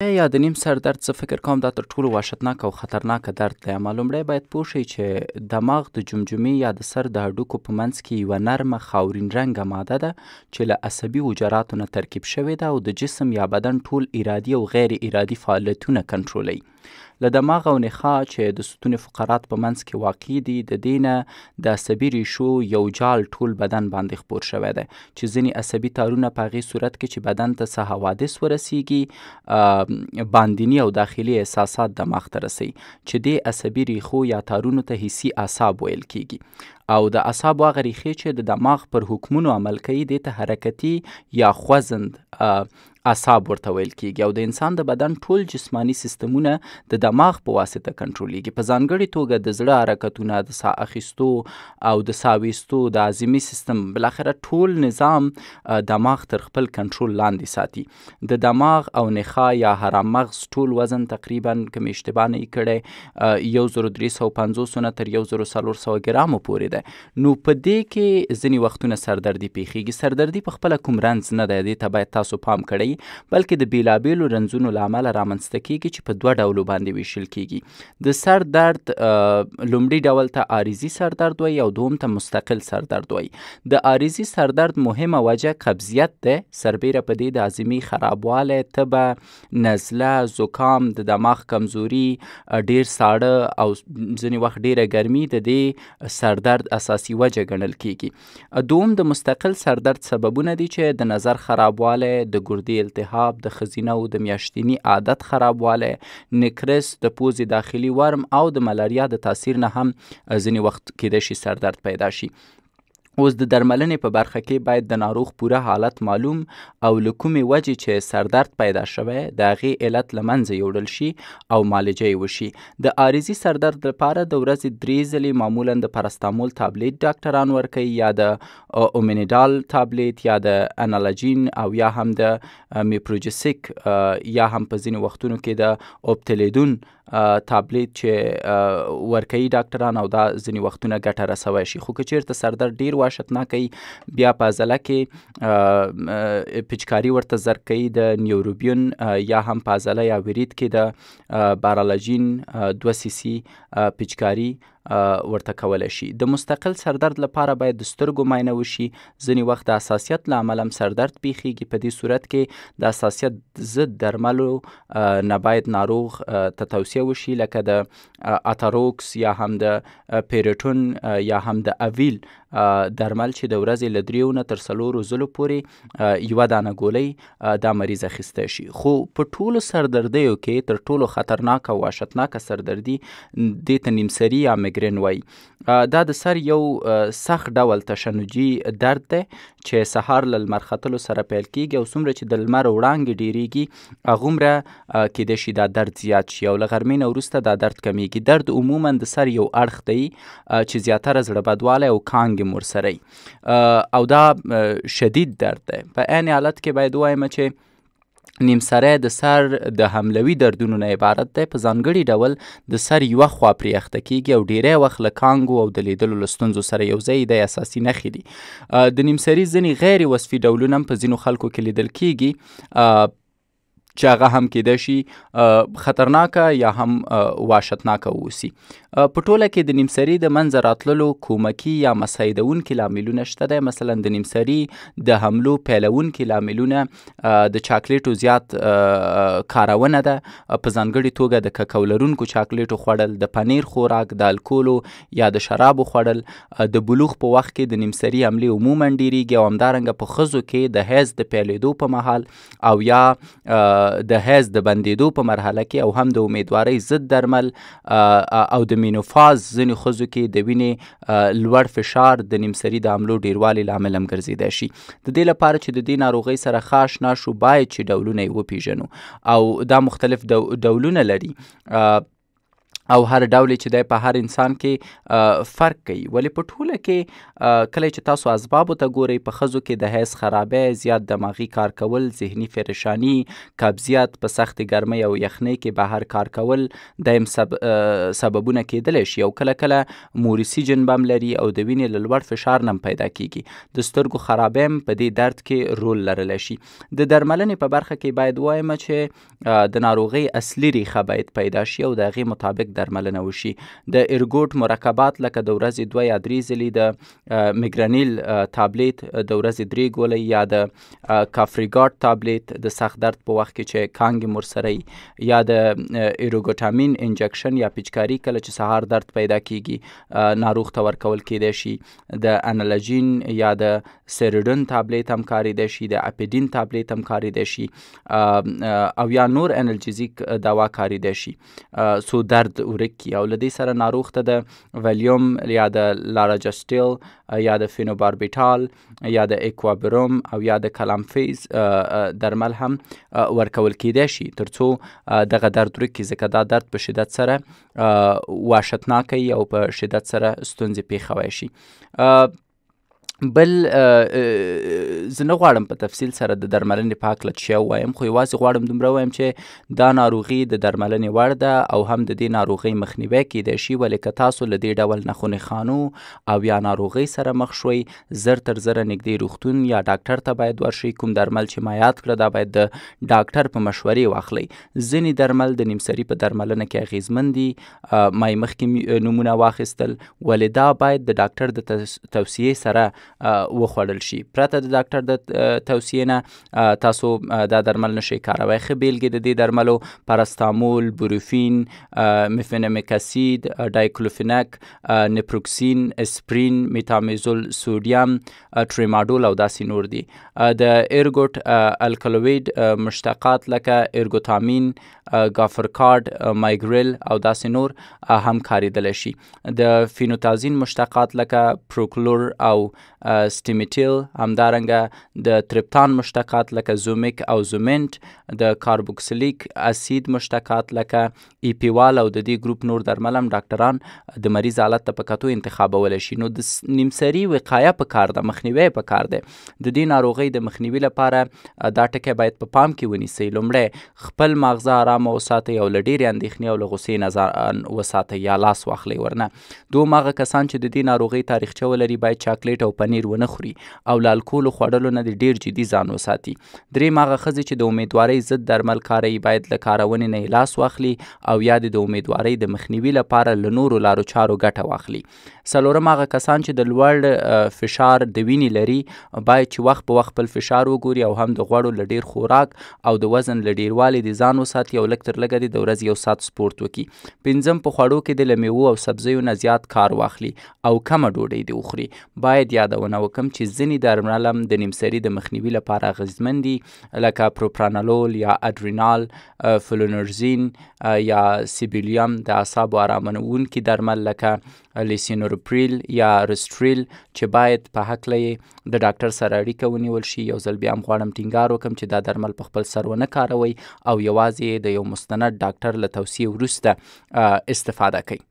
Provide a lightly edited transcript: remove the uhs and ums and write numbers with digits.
یا د نیم سر درد زه فکر کوم دا تر ټولو وحشتناک او خطرناکه درد دی. اما لومړی باید پوه شئ چې دماغ د جمجمې یا د سر د هډوکو په منځ کې یوه نرمه خاورین رنګه ماده ده چې له عصبي حجراتو نه ترکیب شوې ده او د جسم یا بدن ټول ارادي او غیر ارادي فعالیتونه کنټرولوي. له دماغ او نخاع چې د ستون فقرات په منځ کې واقع دي د دې نه د عصبي ریشو یو جال ټول بدن باندې خپور شوی دی چې ځینې عصبي تارونه په هغې صورت کې چې بدن ته څه حوادث ورسیږي باندینی او داخلي احساسات دماغ ته رسوي چې دې عصبي ریښو یا تارونو ته حسي اعصاب ویل کیږي او د اعصابو هغه ریښې چې د دماغ پر حکمونو عمل کوي دې ته حرکتي یا خوځند اعصاب ورته ویل کیږي او د انسان د بدن ټول جسمانی سیستمونه د دماغ په واسطه کنټرولېږي. په ځانګړې توګه د زړه حرکتونه، د ساه اخیستو او د ساه ویستو، د هاضمي سیستم، بالاخره ټول نظام دماغ تر خپل کنټرول لاندې ساتي. د دماغ او نخاع یا حرام مغز ټول وزن تقریبا کوم اشتباه نه یې کړی 1350 نه تر 1400 ګرامو پورې ده. نو په دې کې ځینې وختونه سردردي پیښیږي. سردردي په خپله کوم رنځ نه دی، دې ته باید تاسو پام کړئ، بلکې د بیلابیلو رنځونو له امله رامنځته کیږي چې په دوه ډولو باندې ویشل کیږي. د سر درد لومړي ډول ته عارضي سر درد وایي او دوم ته مستقل سر درد وایي. د عارضي سر درد مهمه وجه قبضیت ده، سربیره په دې د هاضمې خرابوالی، تبه، نزله، زکام، د دماغ کمزوري، ډیر ساړه او ځینې وخت ډیره ګرمي د دې سر درد اساسي وجه ګڼل کیږي. دوم د مستقل سر درد سببونه دي چې د نظر خرابوالی، د ګردې التهاب، د ښځینه او د میاشتني عادت خرابوالی، نکرس، د پوزې داخلي ورم او د ملاریا د تاثیر نه هم ځینې وخت کیدای شي سر درد پیدا شي. اوس د درملنې په برخه کې باید د ناروغ پوره حالت معلوم او له کومې وجې چې سر درد پیدا شوی د هغې علت له منځه یوړل شي او معالجه یې وشي. د عارضي سر درد لپاره د ورځې 3 ځلې معمولا د پارستامول تابلیت ډاکټران ورکوي، یا د اومینیډال تابلیت، یا د انالاجین او یا هم د میپروجیسیک، یا هم په ځینې وختونو کې د اوبتلیدون تابلیت چې ورکوي ډاکټران، او دا ځینې وختونه ګټه رسوی شي. خو که چېرته سر درد ډېر وحشتناکه بیا په عضله کې پچکاري ورته زر کوي د نیوروبیون، یا هم په عضله یا ورید کې د بارالاجین 2 cc پچکاري ورته کولی شي. د مستقل سردرد لپاره باید د سترګو معاینه وشي. ځینې وخت د حساسیت له امله هم سردرد پیښیږي. په دې صورت کې د حساسیت ضد درملو نه باید ناروغ ته توصیه وشي، لکه د اتاروکس یا هم د پیریټون یا هم د اویل درمل چې د ورځې له 3 نه تر 4 ځلو پورې یوه دانه ګولۍ دا مریض اخیستی شي. خو په ټولو سردردیو کې تر ټولو خطرناکه او وحشتناکه سردردي دې ته نیمسري یا میګرین وایي. دا د سر یو سخت ډول تشنجي درد دی چې سهار له لمر ختلو سره پیل کیږي، او څومره چې د لمر وړانګې ډیریږي هغومره کیدای شي دا درد زیات شي، او له غرمې نه وروسته دا درد کمیږي. درد عموما د سر یو اړخ دی چې زیاتره زړه بدوالی او کانګې ورسره او دا شدید درد دی. په عین حالت کې باید ووایم چې نیمسری د سر د حملوي دردونو نه عبارت دی. په ځانګړي ډول د سر یوه خوا پرې اخته کیږي او ډیری وخت له کانګو او د لیدلو له ستونزو سره یو ځای د اساسي نښې دي. د نیمسري ځینې غیر وصفي ډولونه هم په ځینو خلکو کې لیدل کیږي چې هغه هم کیدای شي خطرناکه یا هم وحشتناکه واوسي. په ټوله کې د نیمسري د منځه راتللو کومکي یا مساعدونکي لاملونه شته دی. مثلا د نیمسري د حملو پیلونکي لاملونه د چاکلیټو زیات کارونه ده، په ځانګړې توګه د ککو لرونکو چاکلیټو خوړل، د پنیر خوراک، د الکولو یا د شرابو خوړل. د بلوغ په وخت کې د نیمسري حملې عموما ډیریږي، او همدارنګه په ښځو کې د حیض د پیلېدو په مهال او یا د حیض د بندېدو په مرحله کې، او هم د امیدوارۍ ضد درمل او د مینوفاز ځینې ښځو کې د وینې لوړ فشار د نیمسري د حملو ډیروالي لامل هم ګرځېدی شي. د دې لپاره چې د دې ناروغۍ سره ښه اشنا شو باید چې ډولونه یې وپېژنو، او دا مختلف ډولونه لري. او هر ډول چې دی په هر انسان کې فرق کوي. ولې په ټوله کې کله چې تاسو اسبابو ته ګورئ، په ښځو کې د حیض خرابی، زیات دماغي کار کول، ذهني پریشانی، قبضیت، په سخت ګرمۍ او یخنۍ کې بهر کار کول دایم سببونه کیدلی شي. او کله کله مورثي جنبه هم لري او د وینې له لوړ فشار نه هم پیدا کیږي. د سترګو خرابی هم په دې درد کې رول لرلی شي. د درملنې په برخه کې باید وایم چې د ناروغۍ اصلي ریښه باید پیدا شي او د هغې مطابق درملنه وشي. د ارګوټ مرکبات لکه د ورځې 2 یا 3 ځلې د میګرانیل تابلیت د ورځې 3 ګولۍ یا د کافریګاټ تابلیت د سخت درد په وخت کې چې کانګې مرسره یا د ایروګوټامین انجکشن یا پیچکاري کله چې سهار درد پیدا کیږي ناروغ ته ورکول کیدی شي. د انالجین یا د سیروډن تابلیت هم کاریدی شي، د اپیډین تابلیت هم کاریدی شي او یا نور انالجیزیک دوا کاریدی شي څو درد ورک کی. او لدې سره ناروغ ته د ولیوم یا د لاراجسټیل یا د فینوباربیټال یا د ایکوابروم او یا د کلامفیز درمل هم ورکول کیدی شي ترڅو دغه درد ورک کی، ځکه دا درد په شدت سره وحشتناکه او په شدت سره ستونزې پیښوی شي. بل زه نه غواړم په تفصیل سره د درملنې په هکله څه ووایم، خو یوازې غواړم دومره ووایم چې دا ناروغي د درملنې وړ ده او هم د دې ناروغۍ مخنیوی کیدی شي. ولې که تاسو له دې ډول نښو نښانو او یا ناروغۍ سره مخ شوئ، زر تر زره نږدې روغتون یا ډاکټر ته باید ورشئ. کوم درمل چې ما یاد کړه دا باید د ډاکټر په مشورې واخلئ. ځینې درمل د نیمسري په درملنه کې اغیزمن دي، ما یې مخکې نومونه واخیستل، ولې دا باید د ډاکټر د توصیې سره وخوړل شي. پرته د ډاکټر د توصیې نه تاسو دا درمل نشئ کاروی. ښه بیلګې د دې درملو پاراسټامول، بروفین، میفینمیک اسید، ډایکلوفینک، نپروکسین، اسپرین، میتامیزول سودیم، ټریماډول او داسې نور دي. د ایرګوټ الکالوید مشتقات لکه ایرګوتامین، گافرکارد، مایګریل او داسې نور هم کاریدلی شي. د فینوتازین مشتقات لکه پروکلور او سټیمیټیل، همدارنګه د تریپتان مشتقات لکه زومیک او زومنټ، د کاربوکسیلیک اسید مشتقات لکه ایپیوال او د دې ګروپ نور درمل هم ډاکټران د مریض حالت ته په کتو انتخابولی شي. نو د نیمسري وقایه په کار ده، مخنیوی په کار دی. د دې ناروغۍ د مخنیوي لپاره دا ټکی باید په پام کې ونیسئ. لومړی خپل ماغزه ارامه وساتئ او له ډېرې اندېښنې او له غوسې نه ځان وساتئ یا لاس واخلئ ورنه. دوم هغه کسان چې د دې ناروغۍ تاریخچه ولري باید چاکلیټ او پنیر ونه خوري او له الکولو خوړلو نه ډېر جدي ځان وساتي. دریم هغه ښځې چې د امیدوارۍ ضد درمل کاروي باید له کارونې نه یې لاس واخلي او یا د امیدوارۍ د مخنیوي لپاره له نورو لارو چارو ګټه واخلي. څلورم هغه کسان چې د لوړ فشار د وینې لري باید چې وخت په وخت خپل فشار وګوري او هم د غوړو له ډېر خوراک او د وزن له ډېروالي د ځان وساتي او لږ تر لږه د ورځې 1 ساعت سپورت وکړي. پنځم په خوړو کې د له میوو او سبزیو نه زیات کار واخلي او کمه ډوډۍ دې وخوري. باید یادونه وکړم چې ځینې درمل هم د نیمسري د مخنیوي لپاره اغیزمن دي لکه پروپرانالول یا اډرینال، فلونرزین یا سیبیلیم، د اعصابو اراموونکي درمل لکه لیسینوروپریل یا رسټریل چې باید په هکله یې د ډاکټر سره اړیکه ونیول شي. یو ځل بیا هم غواړم ټینګار وکړم چې دا درمل په خپل سر ونه کاروئ او یوازې د یو مستند ډاکټر له توصیې وروسته استفاده کوئ.